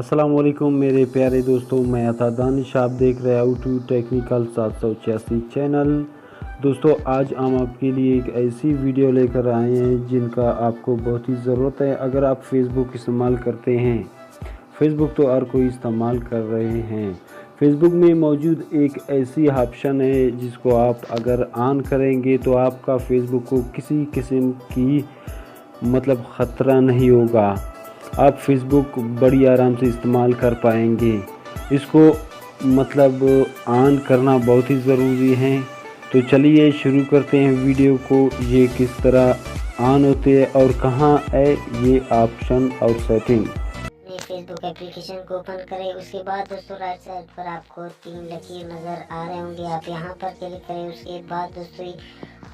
अस्सलाम वालेकुम मेरे प्यारे दोस्तों, मैं अता दानिश। आप देख रहे हैं टू टेक्निकल 786 चैनल। दोस्तों, आज हम आपके लिए एक ऐसी वीडियो लेकर आए हैं जिनका आपको बहुत ही ज़रूरत है। अगर आप फेसबुक इस्तेमाल करते हैं, फेसबुक तो हर कोई इस्तेमाल कर रहे हैं। फेसबुक में मौजूद एक ऐसी ऑप्शन है जिसको आप अगर ऑन करेंगे तो आपका फेसबुक को किसी किस्म की ख़तरा नहीं होगा। आप फेसबुक बड़ी आराम से इस्तेमाल कर पाएंगे। इसको ऑन करना बहुत ही ज़रूरी है। तो चलिए शुरू करते हैं वीडियो को। ये किस तरह ऑन होते हैं और कहाँ है ये ऑप्शन और सेटिंग। फेसबुक एप्लीकेशन को ओपन करें। उसके बाद दोस्तों राइट साइड पर आपको 3 लकीर नज़र आ रहे होंगे, आप यहाँ पर क्लिक करें। उसके बाद दोस्तों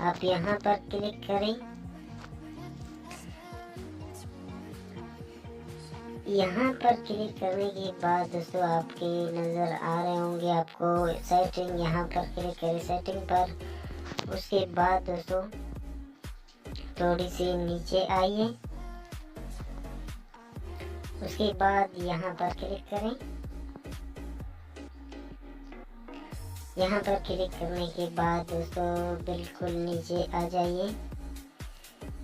आप यहाँ पर क्लिक करें। यहाँ पर क्लिक करने के बाद दोस्तों आपके नज़र आ रहे होंगे आपको सेटिंग, यहाँ पर क्लिक करें सेटिंग पर। उसके बाद दोस्तों थोड़ी सी नीचे आइए। उसके बाद यहाँ पर क्लिक करें। यहाँ पर क्लिक करने के बाद दोस्तों बिल्कुल नीचे आ जाइए।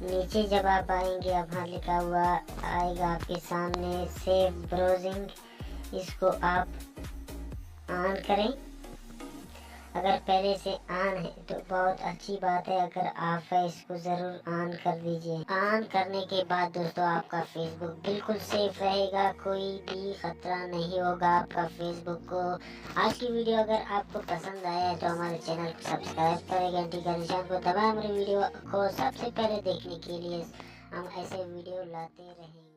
नीचे जब आप आएंगे, अब हाँ लिखा हुआ आएगा आपके सामने सेव ब्राउजिंग। इसको आप ऑन करें। अगर पहले से ऑन है तो बहुत अच्छी बात है, अगर आप है इसको ज़रूर ऑन कर दीजिए। ऑन करने के बाद दोस्तों आपका फेसबुक बिल्कुल सेफ रहेगा, कोई भी खतरा नहीं होगा आपका फेसबुक को। आज की वीडियो अगर आपको पसंद आया है तो हमारे चैनल को सब्सक्राइब करें, घंटी का निशान को दबाएं। हमारी वीडियो को सबसे पहले देखने के लिए हम ऐसे वीडियो लाते रहेंगे।